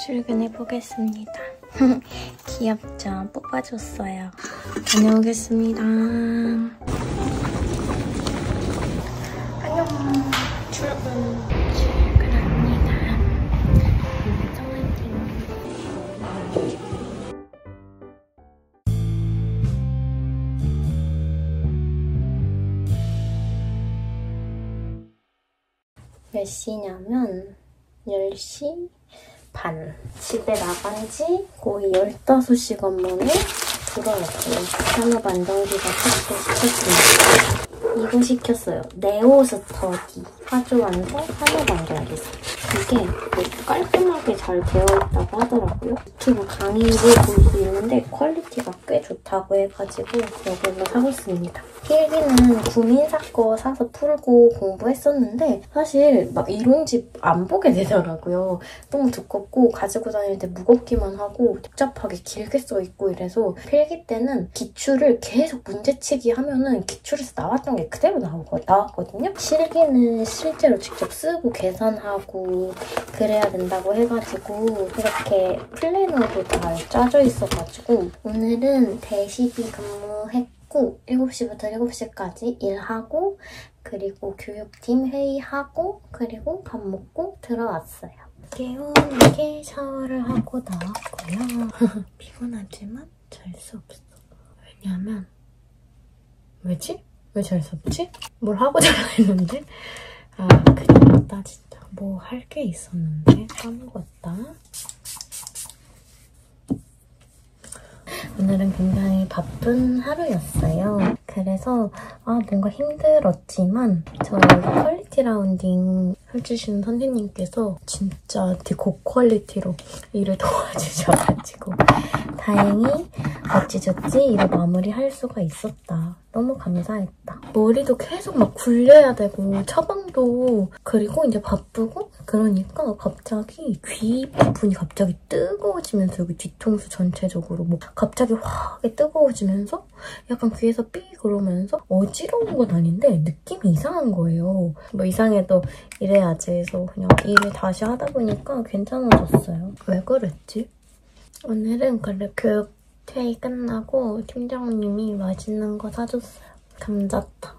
출근해보겠습니다. 귀엽죠? 뽑아줬어요. 다녀오겠습니다. 안녕. 출근합니다. 화이팅. 몇 시냐면 10시 반. 집에 나간 지 거의 15시간 만에 돌아왔어요. 산업안정기가 삭제시켰습니다. 이거 시켰어요. 네오 스터디. 화조완성 산업안정기사. 이게 깔끔하게 잘 되어 있다고 하더라고요. 유튜브 강의를 볼 수 있는데 퀄리티가 꽤 좋다고 해가지고 이걸로 사봤습니다. 필기는 구민사 거 사서 풀고 공부했었는데 사실 막 이론집 안 보게 되더라고요. 너무 두껍고 가지고 다닐 때 무겁기만 하고 복잡하게 길게 써있고 이래서 필기 때는 기출을 계속 문제치기 하면은 기출에서 나왔던 게 그대로 나왔거든요. 실기는 실제로 직접 쓰고 계산하고 그래야 된다고 해가지고 이렇게 플래너도 잘 짜져 있어가지고 오늘은 대시비 근무했고 7시부터 7시까지 일하고 그리고 교육팀 회의하고 그리고 밥 먹고 들어왔어요. 개운하게 샤워를 하고 나왔고요. 피곤하지만 잘 수 없어. 왜냐면 왜지? 왜 잘 수 없지? 뭘 하고 자라 했는데 아 큰일 났다 진짜. 뭐 할 게 있었는데 까먹었다. 오늘은 굉장히 바쁜 하루였어요. 그래서 뭔가 힘들었지만 저 퀄리티 라운딩 해주시는 선생님께서 진짜 되게 고퀄리티로 일을 도와주셔가지고 다행히 어찌저찌 일을 마무리할 수가 있었다. 너무 감사했다. 머리도 계속 막 굴려야 되고 처방도 그리고 이제 바쁘고 그러니까 갑자기 귀 부분이 갑자기 뜨거워지면서 여기 뒤통수 전체적으로 뭐 갑자기 확 뜨거워지면서 약간 귀에서 삐 그러면서 어지러운 건 아닌데 느낌이 이상한 거예요. 뭐 이상해도 이래야지 해서 그냥 일을 다시 하다 보니까 괜찮아졌어요. 왜 그랬지? 오늘은 그래 교육 회의 끝나고 팀장님이 맛있는 거 사줬어요. 감자탕.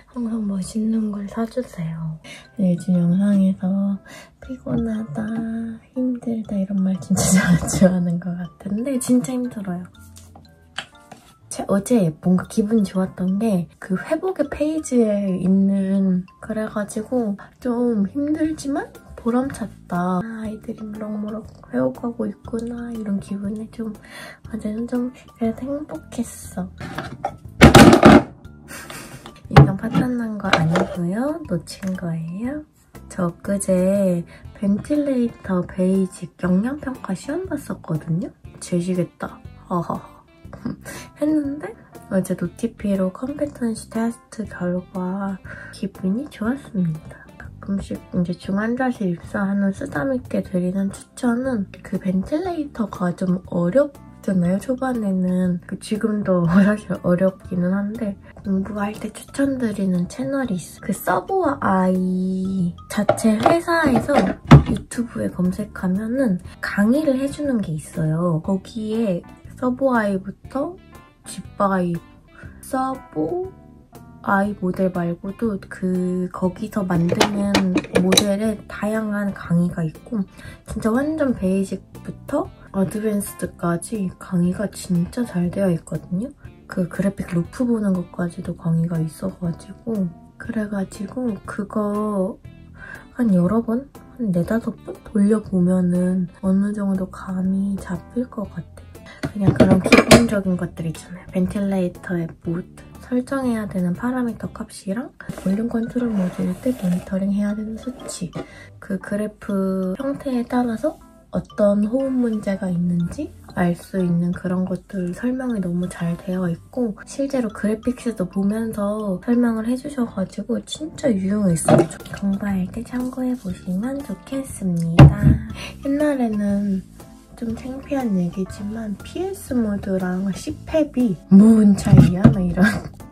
항상 맛있는 걸 사주세요. 요즘 영상에서 피곤하다, 힘들다 이런 말 진짜 자주 하는 것 같은데 진짜 힘들어요. 어제 뭔가 기분이 좋았던 게 그 회복의 페이지에 있는 그래가지고 좀 힘들지만 보람찼다. 아이들이 무럭무럭 회복하고 있구나 이런 기분에 좀 어제는 좀 그래도 행복했어. 이건 파탄난 거 아니고요. 놓친 거예요. 저 엊그제 벤틸레이터 베이직 영양평가 시험 봤었거든요. 재시겠다. 했는데 어제 노티피로 컴peten시 테스트 결과 기분이 좋았습니다. 가끔씩 이제 중환자실 입사하는 쓰다듬게 드리는 추천은 그 벤틸레이터가 좀 어렵잖아요. 초반에는 지금도 사실 어렵기는 한데 공부할 때 추천드리는 채널이 있어요. 그 서브와 아이 자체 회사에서 유튜브에 검색하면은 강의를 해주는 게 있어요. 거기에 서브아이부터 집아이, 서브아이 모델 말고도 거기서 만드는 모델의 다양한 강의가 있고 진짜 완전 베이직부터 어드밴스드까지 강의가 진짜 잘 되어 있거든요. 그 그래픽 루프 보는 것까지도 강의가 있어가지고 그래가지고 그거 한 여러 번? 한 4-5번 돌려보면은 어느 정도 감이 잡힐 것 같아요. 그냥 그런 기본적인 것들 있잖아요. 벤틸레이터의 모드, 설정해야 되는 파라미터 값이랑 볼륨 컨트롤 모드일 때 모니터링 해야 되는 수치, 그 그래프 형태에 따라서 어떤 호흡 문제가 있는지 알 수 있는 그런 것들 설명이 너무 잘 되어 있고 실제로 그래픽스도 보면서 설명을 해주셔가지고 진짜 유용했어요. 공부할 때 참고해보시면 좋겠습니다. 옛날에는 좀 창피한 얘기지만 PS 모드랑 C팹이 무슨 차이야? 막 이런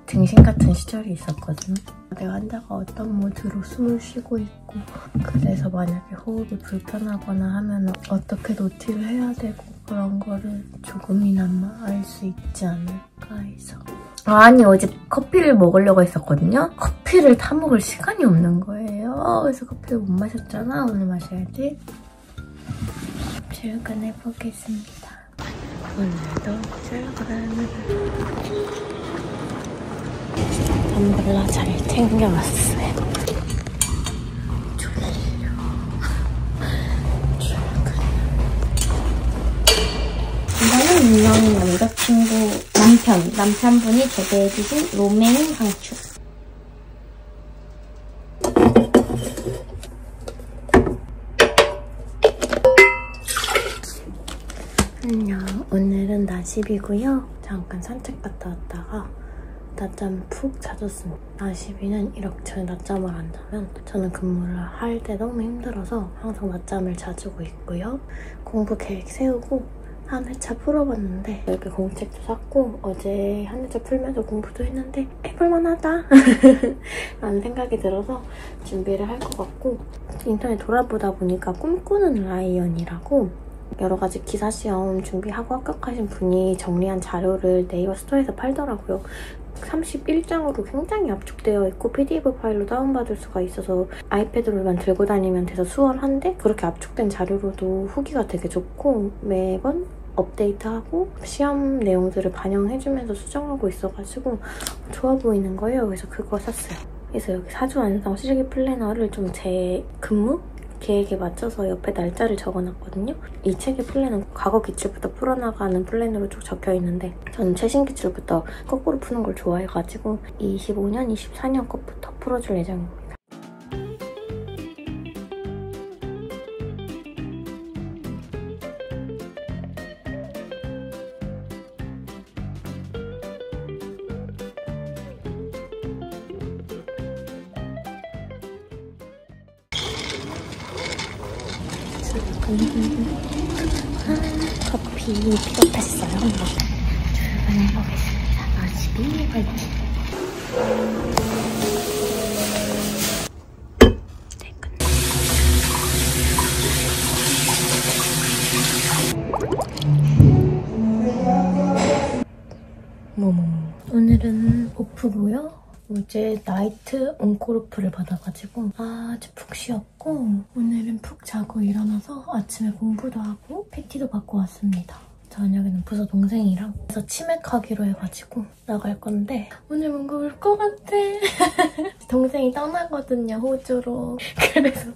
등신 같은 시절이 있었거든요. 내 환자가 어떤 모드로 숨을 쉬고 있고 그래서 만약에 호흡이 불편하거나 하면 어떻게 노티를 해야 되고 그런 거를 조금이나마 알 수 있지 않을까 해서. 아니 어제 커피를 먹으려고 했었거든요. 커피를 타먹을 시간이 없는 거예요. 그래서 커피를 못 마셨잖아. 오늘 마셔야지. 출근해보겠습니다. 오늘도 출근. 텀블러 잘 챙겨왔어요. 졸려. 출근. 이거는 유명한 남자친구 남편분이 재배해주신 로메인 상추. 안녕. 오늘은 낮입이고요. 잠깐 산책 갔다 왔다가 낮잠 푹 자줬습니다. 낮입이는 이렇게 낮잠을 안 자면 저는 근무를 할 때 너무 힘들어서 항상 낮잠을 자주고 있고요. 공부 계획 세우고 한 회차 풀어봤는데 이렇게 공책도 샀고 어제 한 회차 풀면서 공부도 했는데 해볼만하다 라는 생각이 들어서 준비를 할 것 같고 인터넷 돌아보다 보니까 꿈꾸는 라이언이라고 여러 가지 기사 시험 준비하고 합격하신 분이 정리한 자료를 네이버 스토어에서 팔더라고요. 31장으로 굉장히 압축되어 있고 PDF 파일로 다운받을 수가 있어서 아이패드로만 들고 다니면 돼서 수월한데 그렇게 압축된 자료로도 후기가 되게 좋고 매번 업데이트하고 시험 내용들을 반영해주면서 수정하고 있어가지고 좋아 보이는 거예요. 그래서 그거 샀어요. 그래서 여기 사주 완성 실기 플래너를 좀 제 근무 계획에 맞춰서 옆에 날짜를 적어놨거든요. 이 책의 플랜은 과거 기출부터 풀어나가는 플랜으로 쭉 적혀있는데 저는 최신 기출부터 거꾸로 푸는 걸 좋아해가지고 25년, 24년 것부터 풀어줄 예정입니다. 커피 픽업했어요. 출근해보겠습니다. 낮입이 화이팅! 오늘은 오프고요. 어제 나이트 온콜오프를 받아가지고 아주 푹 쉬었고 오늘은 푹 자고 일어나서 아침에 공부도 하고 PT도 받고 왔습니다. 저녁에는 부서 동생이랑 그래서 치맥하기로 해가지고 나갈 건데 오늘 뭔가 울 것 같아. 동생이 떠나거든요, 호주로. 그래서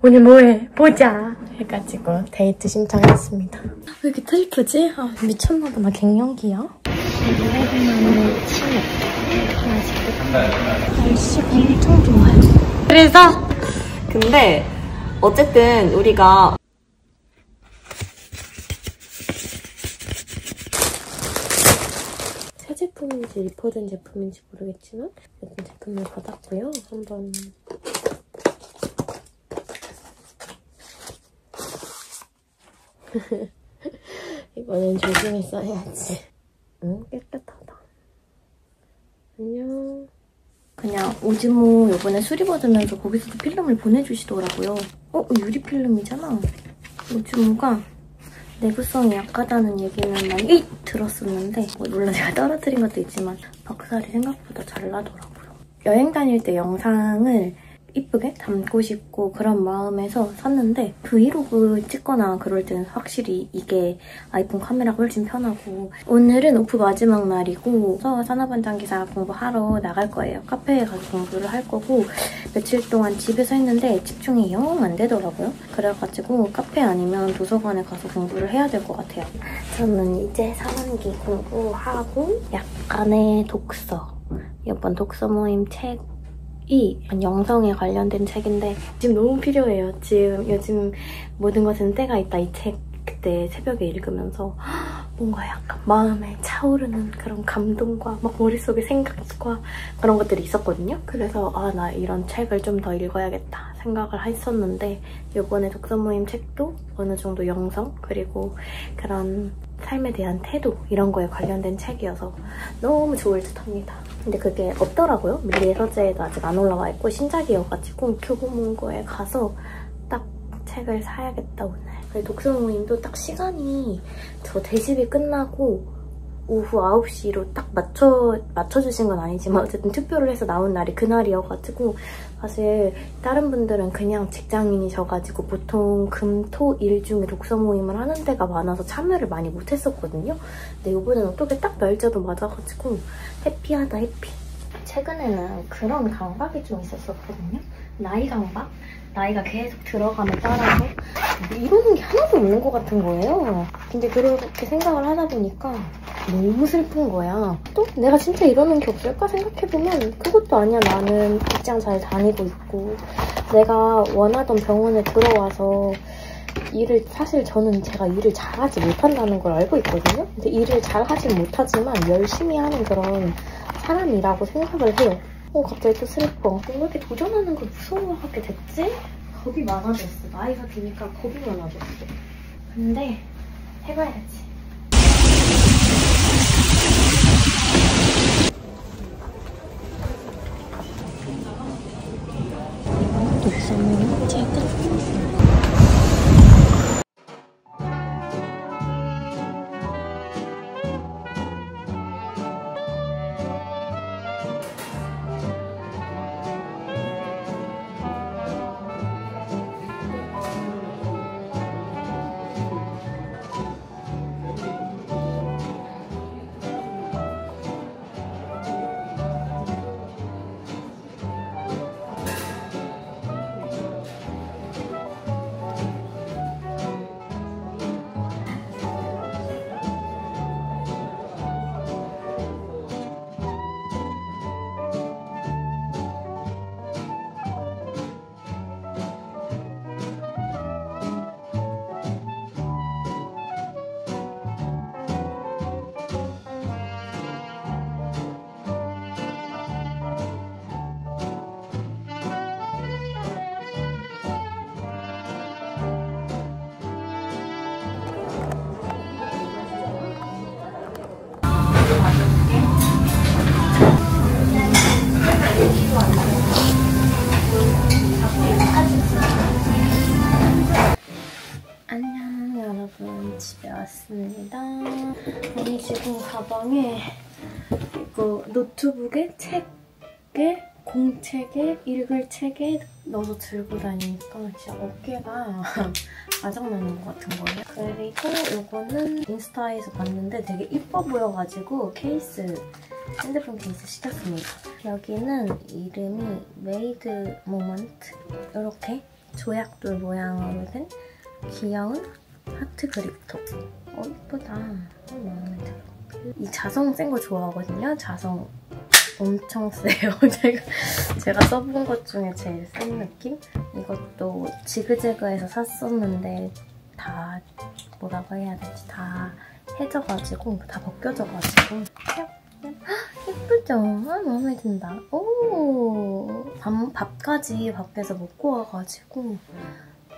오늘 뭐해? 보자! 해가지고 데이트 신청했습니다. 왜 이렇게 슬프지? 아, 미쳤나봐. 나 갱년기야? 오랜만에 치맥. 날씨가 엄청 좋아요. 그래서 근데 어쨌든 우리가 새 제품인지 리퍼된 제품인지 모르겠지만 어떤 제품을 받았고요. 한번 이번엔 조심히 써야지. 응, 깨끗하다. 안녕. 그냥 오즈모 요번에 수리 받으면서 거기서도 필름을 보내주시더라고요. 유리 필름이잖아. 오즈모가 내구성이 약하다는 얘기는 많이 들었었는데 물론 제가 떨어뜨린 것도 있지만 박살이 생각보다 잘 나더라고요. 여행 다닐 때 영상을 이쁘게 담고 싶고 그런 마음에서 샀는데 브이로그 찍거나 그럴 때는 확실히 이게 아이폰 카메라가 훨씬 편하고 오늘은 오프 마지막 날이고 산업안전기사 공부하러 나갈 거예요. 카페에 가서 공부를 할 거고 며칠 동안 집에서 했는데 집중이 영 안 되더라고요. 그래가지고 카페 아니면 도서관에 가서 공부를 해야 될 것 같아요. 저는 이제 3학기 공부하고 약간의 독서 이번 독서 모임 책 이 영성에 관련된 책인데 지금 너무 필요해요. 지금 요즘 모든 것은 때가 있다 이 책 그때 새벽에 읽으면서 뭔가 약간 마음에 차오르는 그런 감동과 막 머릿속에 생각과 그런 것들이 있었거든요. 그래서 나 이런 책을 좀 더 읽어야겠다 생각을 했었는데 이번에 독서 모임 책도 어느 정도 영성 그리고 그런 삶에 대한 태도 이런 거에 관련된 책이어서 너무 좋을 듯합니다. 근데 그게 없더라고요. 밀리의 서재에도 아직 안 올라와 있고 신작이어가지고 교보문고에 가서 딱 책을 사야겠다 오늘. 독서 모임도 딱 시간이 저 대집이 끝나고 오후 9시로 딱 맞춰주신 건 아니지만 어쨌든 투표를 해서 나온 날이 그날이어가지고 사실 다른 분들은 그냥 직장인이셔가지고 보통 금, 토, 일 중에 독서 모임을 하는 데가 많아서 참여를 많이 못했었거든요. 근데 이번엔 어떻게 딱 날짜도 맞아가지고 해피하다 해피. 최근에는 그런 강박이 좀 있었었거든요. 나이 강박? 나이가 계속 들어감에 따라서 이러는 게 하나도 없는 것 같은 거예요. 근데 그렇게 생각을 하다 보니까 너무 슬픈 거야. 또 내가 진짜 이러는 게 없을까 생각해보면 그것도 아니야. 나는 직장 잘 다니고 있고 내가 원하던 병원에 들어와서 사실 저는 제가 일을 잘하지 못한다는 걸 알고 있거든요. 근데 일을 잘하지 못하지만 열심히 하는 그런 사람이라고 생각을 해요. 갑자기 또 슬퍼. 왜 이렇게 도전하는 걸 무서워하게 됐지? 겁이 많아졌어. 나이가 드니까 겁이 많아졌어. 근데 해봐야지. 독서 모임 책은? 안녕 여러분, 집에 왔습니다. 아니 지금 가방에 이거 노트북에 책에 공책에 읽을 책에 넣어서 들고 다니니까 진짜 어깨가 아작나는 것 같은 거예요. 그리고 이거는 인스타에서 봤는데 되게 이뻐 보여가지고 핸드폰 케이스 시켰습니다. 여기는 이름이 메이드 모먼트, 이렇게 조약돌 모양으로 된 귀여운 하트 그립톡. 이쁘다. 마음에 들어. 이 자성 센 거 좋아하거든요. 자성 엄청 세요. 제가 써본 것 중에 제일 센 느낌? 이것도 지그재그에서 샀었는데 다 뭐라고 해야 되지? 다 해져가지고 다 벗겨져가지고 예쁘죠? 마음에 든다. 오, 밥까지 밖에서 먹고 와가지고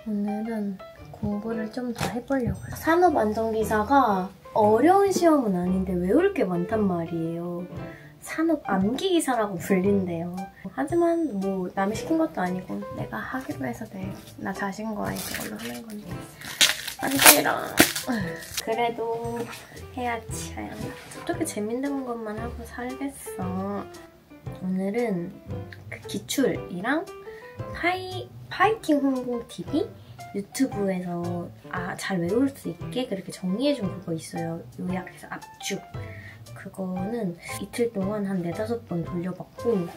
오늘은 공부를 좀 더 해보려고요. 산업안전기사가 어려운 시험은 아닌데 외울 게 많단 말이에요. 산업 암기기사라고 불린대요. 하지만 뭐 남이 시킨 것도 아니고 내가 하기로 해서 나 자신과의 그걸로 하는 건데 안 싫어. 그래도 해야지. 어떻게 재밌는 것만 하고 살겠어. 오늘은 그 기출이랑 파이팅 홍보TV 유튜브에서 잘 외울 수 있게 그렇게 정리해준 그거 있어요. 요약해서 압축. 그거는 이틀 동안 한 4-5번 돌려봤고